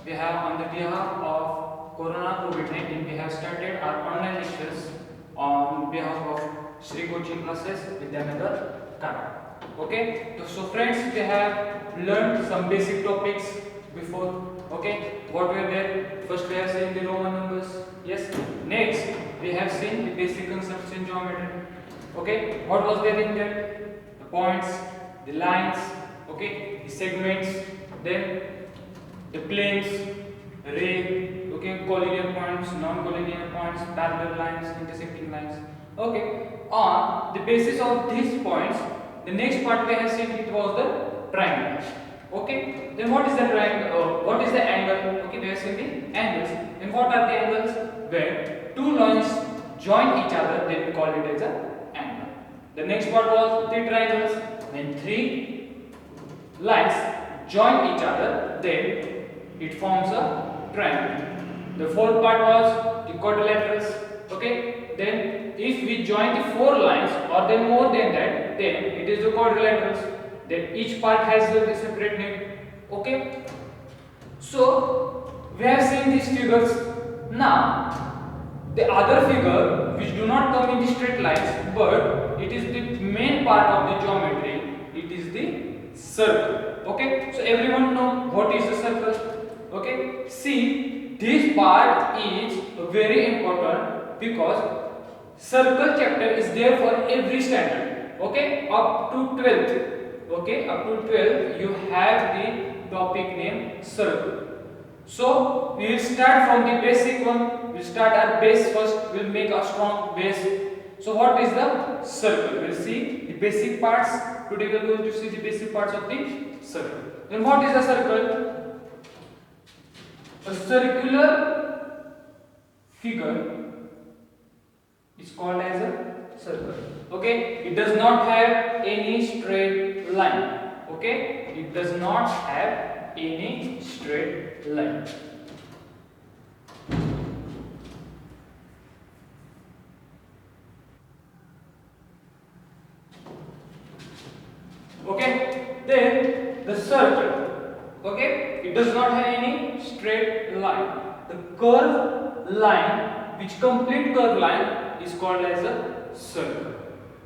we have on the behalf of Corona COVID-19, we have started our online lectures on behalf of Shri Coaching Classes Vidyanagar, Kannada. Okay, so friends, we have learned some basic topics before. Okay, what were there? First, we have seen the Roman numbers. Yes. Next, we have seen the basic concepts in geometry. Okay, what was there in there? The points, the lines, okay, the segments, then the planes, ray, okay, collinear points, non-collinear points, parallel lines, intersecting lines. Okay, on the basis of these points, the next part we have seen it was the triangle. Okay, then what is the triangle? What is the angle? Okay, we have seen the angles. And what are the angles? Where two lines join each other, then we call it as a angle. The next part was three triangles. When three lines join each other, then it forms a triangle. The fourth part was the quadrilaterals. Okay, then if we join the four lines or then more than that, then it is the quadrilaterals. Then each part has a separate name. Okay, so we have seen these figures. Now the other figure which do not come in the straight lines, but it is the main part of the geometry, it is the circle. Okay, so everyone know what is a circle. Okay, see, this part is very important because circle chapter is there for every standard. Okay, up to 12th. Okay, up to 12 you have the topic name circle. So we will start from the basic one. We'll start our base first. We'll make a strong base. So what is the circle? We'll see the basic parts. Today we are going to see the basic parts of the circle. Then what is a circle? A circular figure is called as a circle. Okay, it does not have any straight line. Okay, it does not have any straight line. Okay, then the circle. Okay, it does not have any straight line. The curved line, which complete curved line, is called as a circle.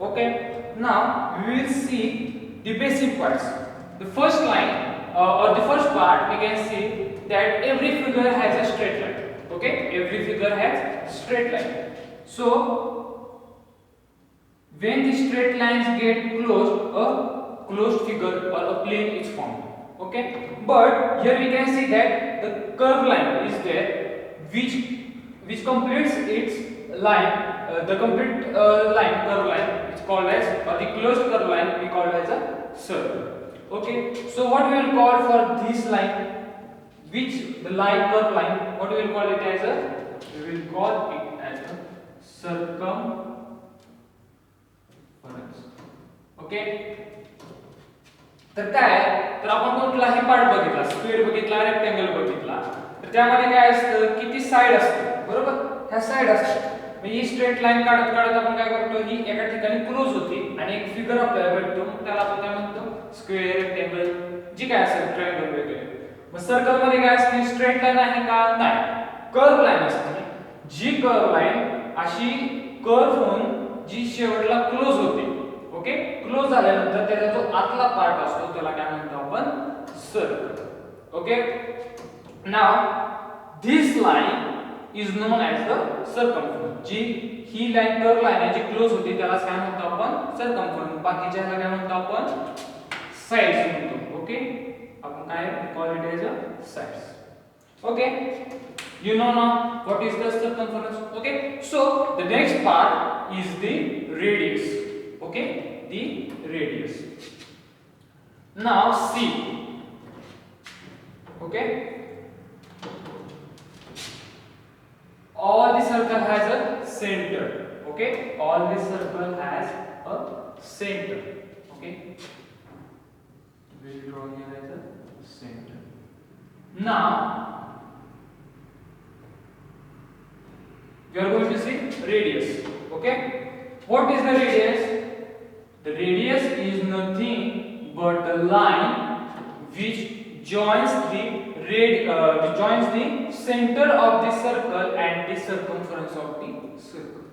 Okay, now we will see the basic parts. The first line or the first part, we can see that every figure has a straight line. Okay, every figure has straight line. So when the straight lines get closed, a closed figure or a plane is formed. Okay, but here we can see that the curved line is there, which completes its line. The complete line, curved line, is called as, or the closed curved line we call as a circle. Okay, so what we will call for this line, which the line, curved line, what we will call it as a, we will call it as a circumference. Okay, तर काय, तर आपण कुठलाही part बघितला, square बघितला, rectangle बघितला, तर त्यामध्ये काय असतं, किती साइड असते, बरोबर, ह्या साइड असतात. ही स्ट्रेट लाईन काढत काढत आपण काय करतो, ही एका ठिकाणी क्लोज होते आणि एक फिगर आपल्याला भेटतो, मग त्याला आपण काय म्हणतो, स्क्वेअर, रेक्टँगल, जी काय असेल, ट्रायंगल वगैरे. मग सर्कल मध्ये काय असते, स्ट्रेट लाईन आहे का, नाही, कर्व लाईन असते, जी कर्व लाईन अशी कर्व होऊन जी शेवटला क्लोज होते. ओके, क्लोज झाल्यानंतर त्याचा जो आतला पार्ट असतो त्याला काय म्हणतो आपण, circle. Okay, now this line is known as the circumference. जी ही लाईन कर्व लाईन आहे, जी क्लोज होती त्याला काय म्हणतो आपण, सर्कमफरन्स. बाकीच्याला काय म्हणतो आपण, साइड्स म्हणतो. ओके, आपण काय call it as a sides. Okay, you know now what is the circumference. Okay, so the next part is the radius. Okay, the radius. Now see. Okay, all the circle has a center. Okay, all the circle has a center. Okay, we will draw here as a center. Now we are going to see radius. Okay, what is the radius? The radius is nothing but the line which joins the center of the circle and the circumference of the circle.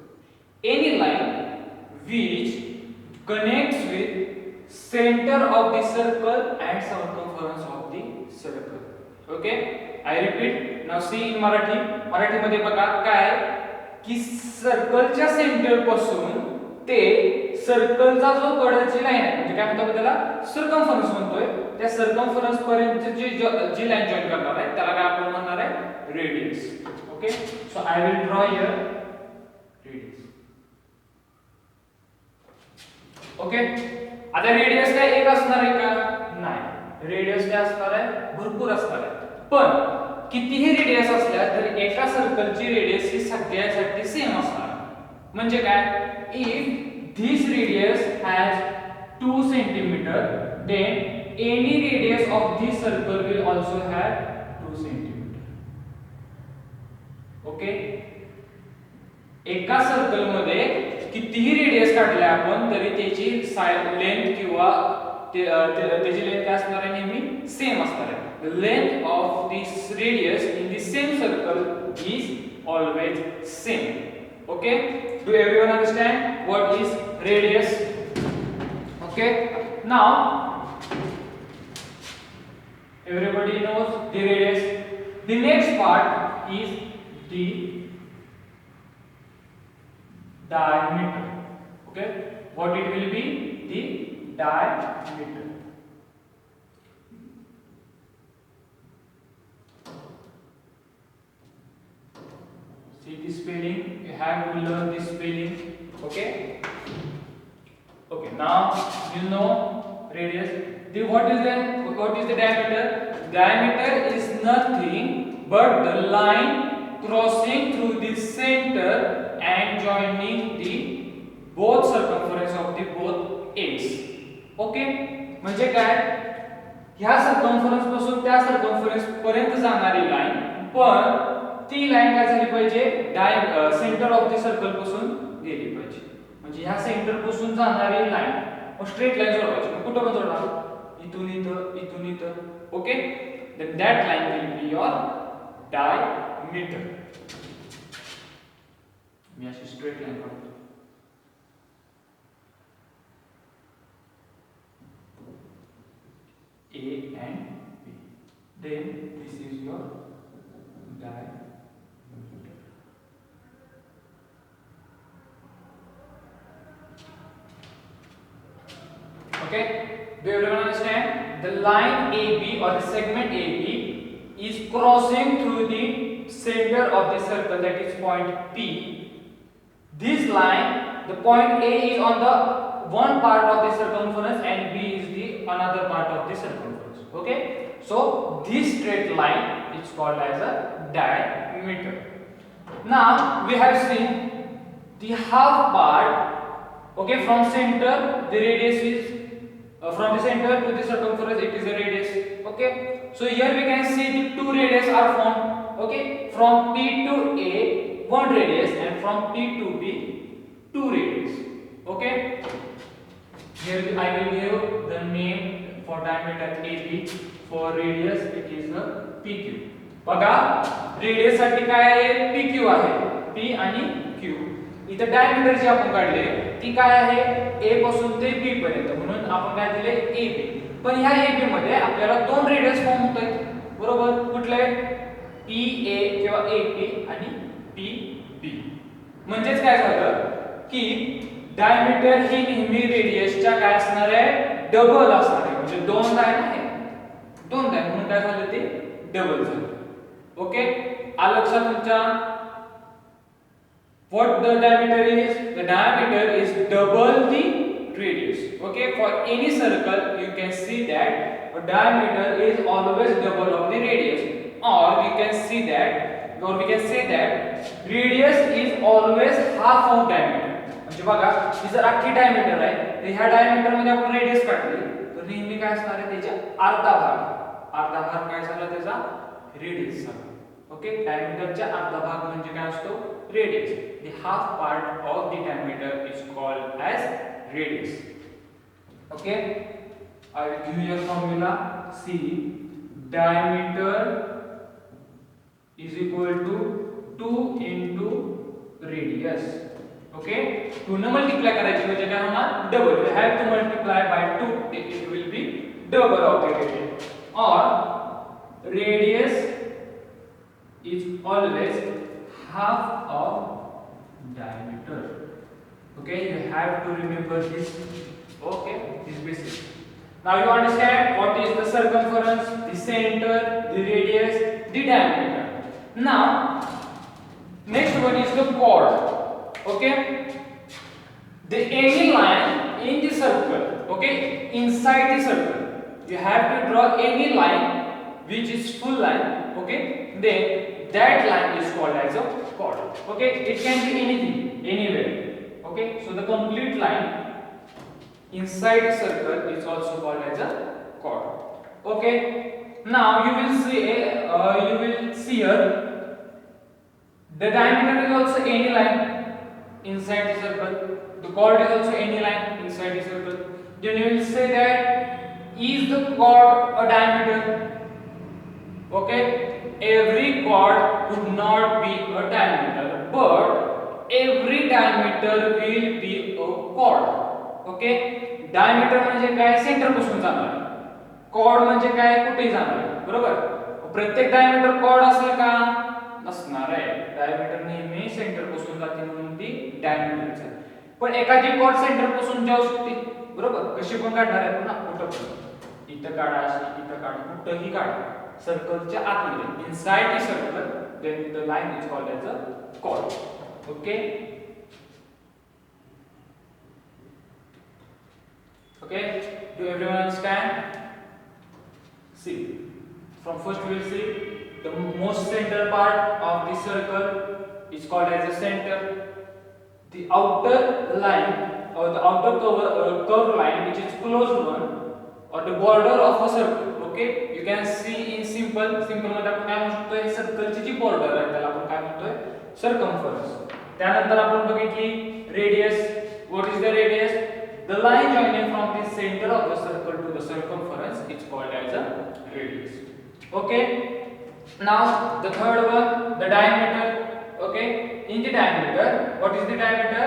Any line which connects with center of the circle and circumference of the circle. Okay, I repeat. Now see in Marathi मध्ये बघा काय की सर्कलच्या centre पासून ते सर्कलचा जो कडची line आहे म्हणजे काय म्हणतात त्याला सर्कमफरन्स म्हणतोय त्या सर्कमफरन्स पर्यंत जी लाईन जॉइन करणार आहे त्याला काय आपण म्हणणार आहे radius. Okay, so I will draw here radius. Okay, आता रेडियस काय एक असणार आहे का? नाही, रेडियस काय असणार आहे? भरपूर असणार आहे. पण कितीही रेडियस असल्या तरी एका सर्कलची रेडियस ही सगळ्यासाठी सेम असणार. म्हणजे काय? If this radius has 2 centimeter, then any radius of this circle will also have 2 centimeter. Okay, एका सर्कल मध्ये कितीही रेडियस काढले आपण तरी त्याची लेंथ किंवा त्याची लेंथ काय असणार आहे? नेहमी सेम असणार आहे. The length of this radius in the same circle is always same. Okay, do everyone understand what is radius? Okay, now everybody knows the radius. The next part is the diameter. Okay, what it will be? The diameter. See the spelling, you have to learn this spelling. Okay, okay, now you know radius. What is the diameter? Diameter is nothing but the line crossing through the center and joining the both circumference of the both ends. Okay, म्हणजे काय? ह्या circumference पासून त्या circumference पर्यंत जाणारी line, पण ती line काय झाली पाहिजे? सेंटर ऑफ द सर्कल पासून गेली पाहिजे. म्हणजे ह्या सेंटर पासून जाणारी लाईन स्ट्रेट लाईन जोडायची. कुठं पण जोडणार? इथून इथं, इथून इथं. Okay, then that line will be your diameter. मी अशी स्ट्रेट लाईन काढतो. A and B. Then this is your diameter. Okay, do everyone understand? The line AB or the segment AB is crossing through the center of the circle, that is point P. This line, the point A is on the one part of the circumference and B is the another part of the circumference. Okay, so this straight line is called as a diameter. Now we have seen the half part. Okay, from center the radius is from the center to the circumference, it is the radius. Okay, so here we can see the two radius are formed. Okay, from P to A one radius and from P to B two radius. Okay, here I will give the name for diameter AB. For radius it is the PQ. बघा radius साठी काय आहे? PQ आहे. P आणि Q. इथे diameter जे आपण काढले ती काय आहे? A पासून ते B पर्यंत, म्हणून आपण काय दिले? AB. पण ह्या AB मध्ये आपल्याला दोन रेडियस फॉर्म होतात. बरोबर, कुठले? PA किंवा AP आणि PB. म्हणजेच काय झालं की डायमीटर ही नेहमी रेडियसच्या काय असणार आहे? डबल असणार आहे. म्हणजे दोन लाईन आहे, दोन लाईन, म्हणून काय झालं? ते डबल झालं. ओके, आलं लक्षात तुमच्या? What the diameter is? The diameter is double the radius. Okay, for any circle you can see that a diameter is always double of the radius, or we can say that radius is always half of diameter. म्हणजे बघा, ही जर अख्खी diameter आहे तर ह्या diameter मध्ये आपण radius काढली तर नेहमी काय असणार आहे? त्याचा अर्धा भाग काय झाला? त्याचा रेडियस झाला. ओके, डायमीटरचा अर्धा भाग म्हणजे काय असतो? Radius. The half part of the diameter is called as radius. Okay, I will give you a formula. C diameter is equal to 2 into radius. Okay, 2 ने मल्टीप्लाई करायची म्हणजे काय होणार double. We have to multiply by 2, it will be double of the radius. Or radius is always half of diameter. Okay, you have to remember this. Okay, this basic. Now you understand what is the circumference, the center, the radius, the diameter. Now next one is the chord. Okay, the any line in the circle, okay, inside the circle you have to draw any line which is full line. Okay, then that line is called as a chord. Okay, it can be anything, anywhere. Okay, so the complete line inside the circle is also called as a chord. Okay, now you will see here the diameter is also any line inside the circle. The chord is also any line inside the circle. Then you will say that is the chord a diameter? Okay, every chord would not be a diameter, but every diameter will be a chord. Okay, diameter म्हणजे काय centre पासून जाणार, chord म्हणजे काय कुठे जाणार, बरोबर. प्रत्येक diameter chord असेल का नसणार आहे. डायमीटर नेहमी सेंटर पासून जाते म्हणून ती डायमीटर आहे. पण एखादी कॉर्ड सेंटर पासून जाऊ शकते, बरोबर. कशी पण काढणार आहे ना, कुठं पण इथं काढा, इथं काढा, कुठंही काढा, सर्कलच्या आतमध्ये inside the circle, then the line is called as a chord. Okay, okay, do everyone understand? See, from first we will see the most center part of the circle is called as a center. The outer line or the outer curved line which is closed one or the border of a circle. Okay, you can see in simple मध्ये आपण काय म्हणू शकतो, सर्कलची जी border आहे त्याला आपण काय म्हणतोय, सर्कम्फरन्स. त्यानंतर आपण बघितली radius. What is the radius? The line joining from the center of the circle to the circumference is called as a radius. Okay, now the third one, the diameter. Okay, in the diameter, what is the diameter?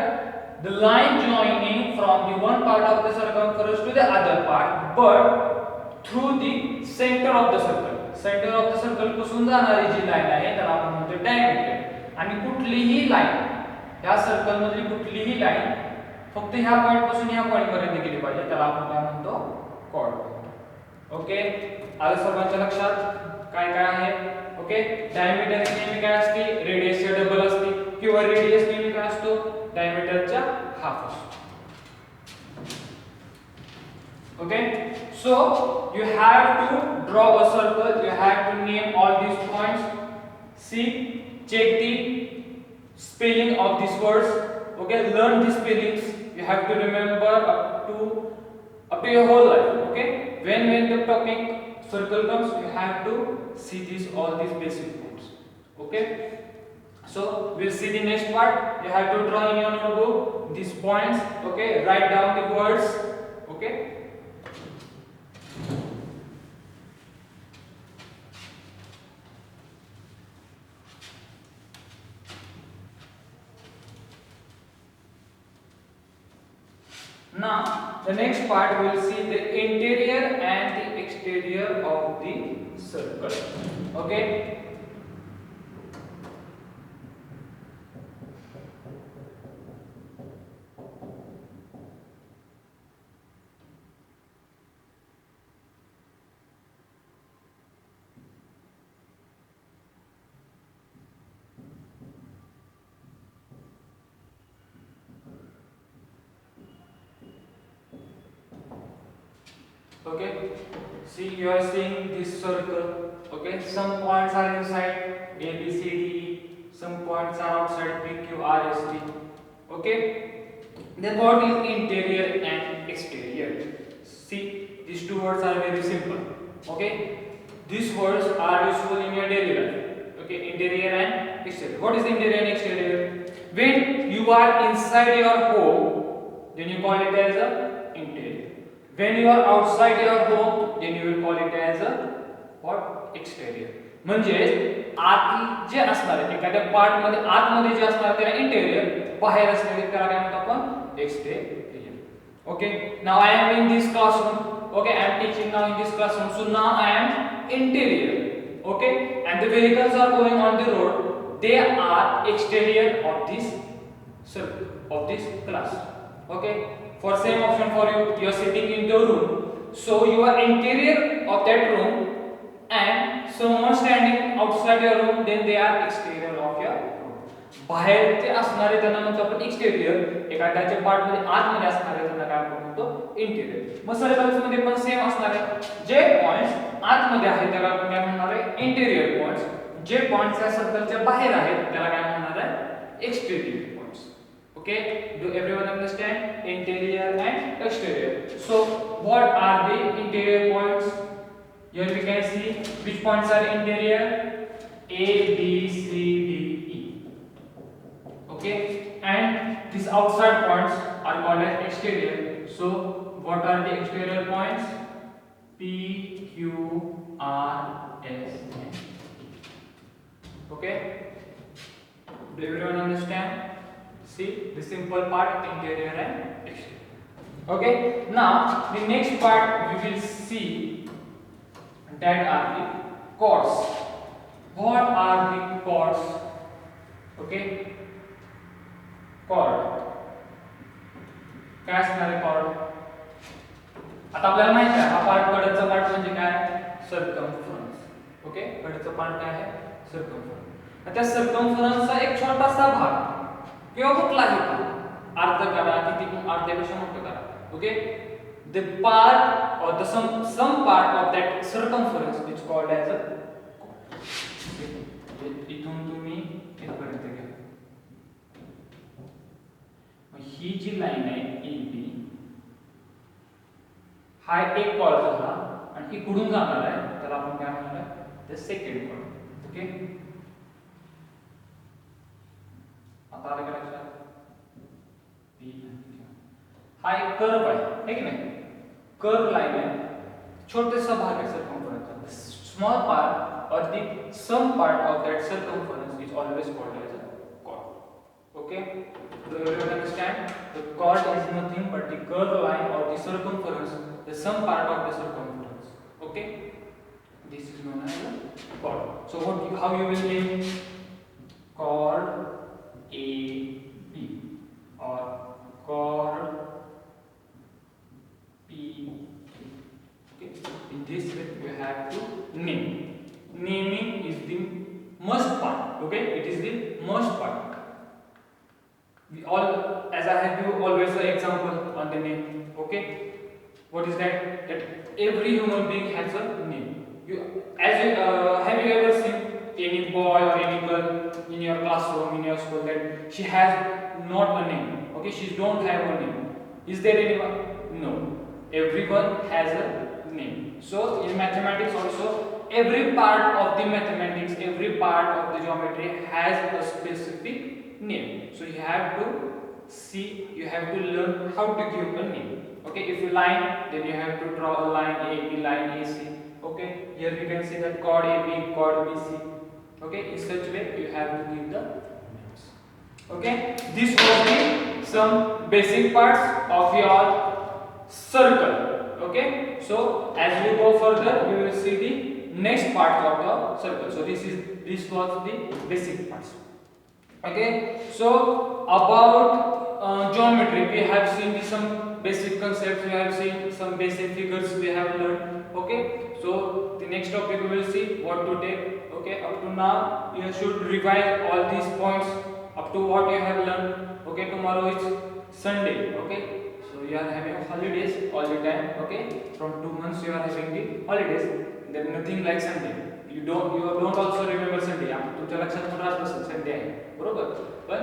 The line joining from the one part of the circumference to the other part, but through the center of the circle. Center of the circle पासून जाणारी जी line आहे त्याला आपण म्हणतो diameter. आणि कुठलीही line, या circle मधली कुठलीही लाइन फक्त ह्या पॉइंट पासून ह्या पॉइंट पर्यंत गेली पाहिजे, त्याला आपण काय म्हणतो, कॉर्ड. ओके, आलं सर्वांच्या लक्षात काय काय आहे? ओके, डायमीटर नेहमी काय असते, रेडियसच्या डबल असते, किंवा रेडियस नेहमी काय असतो, डायमीटरच्या हाफ असतो. Okay, so you have to draw a circle, you have to name all these points. See, check the spelling of these words. Okay, learn these spellings. You have to remember up to your whole life. Okay, when the topic circle comes, you have to see all these basic points. Okay, so we'll see the next part. You have to draw in your notebook these points. Okay, write down the words. Okay. Now the next part we will see the interior and the exterior of the circle. Okay, okay, see, you are seeing this circle. Okay, some points are inside A, B, C, D, E. Some points are outside P, Q, R, S, T. Okay, then what is interior and exterior? See, these two words are very simple. Okay, these words are useful in your daily life. Okay, interior and exterior. What is interior and exterior? When you are inside your home, then you call it as a interior. When you are outside your home, then you will call it as a what exterior. म्हणजे आत जे असणार आहे एखाद्या part मध्ये आतमध्ये जे असणार त्याला interior, बाहेर असलेले त्याला काय म्हणतो आपण exterior. Okay, now I am in this classroom. Okay, I am teaching now in this classroom. So now I am interior. Okay, and the vehicles are going on the road. They are exterior of this circle, of this class. Okay, for same option for you, you are sitting in the room. So you are interior of that room, and someone standing outside your room, then they are exterior of your room. बाहेर ते असणारे त्यांना म्हणतो आपण exterior, एखाद्याच्या part मध्ये आतमध्ये असणारे त्यांना काय म्हणतो इंटेरियर. मग सर्कल्स मध्ये पण सेम असणार आहे. जे पॉइंट्स आतमध्ये आहेत त्याला आपण काय म्हणणार आहे इंटेरियर पॉइंट्स. जे पॉइंट्स या सर्कलच्या बाहेर आहेत त्याला काय म्हणणार आहे exterior points. Okay, do everyone understand interior and exterior. So what are the interior points? Here we can see which points are interior. A, B, C, D, E. Okay, and these outside points are called as exterior. So what are the exterior points? P, Q, R, S, and E. Okay, do everyone understand? See the simple part, interior and exterior. Okay, now the next part we will see that are the chords. What are the chords? Okay, chord काय असणार आहे chord? आता आपल्याला माहिती आहे हा part कडचा part म्हणजे काय सर्कमफरन्स. ओके, कडचा पार्ट काय आहे सर्कमफरन्स. त्या सर्कमफरन्सचा एक छोटासा भाग किंवा कुठलाही भाग अर्ध करा किती अर्ध्यापेक्षा मोठं करा. Okay, the part or the some part of that circumference is called as a chord. इथून तुम्ही इथपर्यंत घ्या. ही जी लाईन आहे AB हा एक कॉर्ड झाला आणि इकडून जाणार आहे त्याला आपण काय म्हणणार आहे the second chord. ओके, आता आलं का लक्षात? हा एक कर्व आहे की नाही, कर्व लाइन है, छोटे सा भाग है circumference. Small part or the some part of that circumference is always called as a chord. Okay, do everyone understand? The chord is nothing but the curved line or the circumference, the some part of the circumference. Okay, this is known as a chord. So how you will name chord AB or chord P. Okay, in this way you have to name. Naming is the must part. Okay, it is the must part. We all, as I have you always an example on the name. Okay, what is that? That every human being has a name. Have you ever seen any boy or any girl in your classroom, in your school, that she has not a name? Okay, she don't have a name. Is there anyone? No. Everyone has a name. So in mathematics also, every part of the mathematics, every part of the geometry has a specific name. So you have to see, you have to learn how to give a name. Okay, if you line, then you have to draw a line AB, line AC. Okay, here you can see that chord AB, chord BC. Okay, in such way you have to give the names. Okay, this was the some basic parts of your circle. Okay, so as we go further we will see the next part of the circle. So this was the basic parts. Okay, so about geometry we have seen some basic concepts, we have seen some basic figures we have learned. Okay, so the next topic we will see what to take. Okay, up to now you should revise all these points up to what you have learned. Okay, tomorrow is Sunday. Okay, so you are having holidays all the time. Okay, from 2 months you are having the holidays. There is nothing like Sunday. You don't also remember Sunday. तुमच्या लक्षात पण राहत असेल Sunday आहे, बरोबर? पण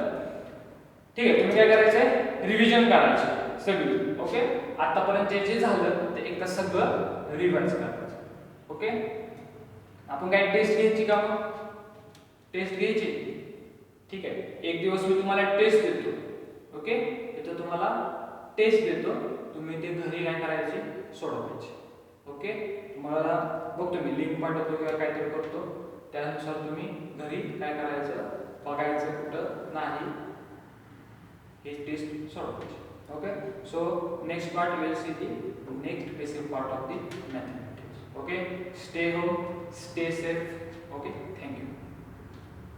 ठीक आहे, तुम्ही काय करायचंय रिव्हिजन करायचं सगळी. ओके, आतापर्यंत जे झालं ते एकदा सगळं रिवाइज करायचं. ओके, आपण काय टेस्ट घ्यायची का? टेस्ट घ्यायची. ठीक आहे, एक दिवस मी तुम्हाला टेस्ट देतो. ओके, इथं तुम्हाला टेस्ट देतो, तुम्ही ते घरी काय करायचे सोडवायचे. ओके, मला बघतो मी लिंक पाठवतो किंवा काहीतरी करतो, त्यानुसार तुम्ही घरी काय करायचं बघायचं कुठं नाही हे टेस्ट सॉल्व करायची. Okay, so next part we will see the next basic part of the mathematics. Okay, stay home, stay safe. Okay, thank you.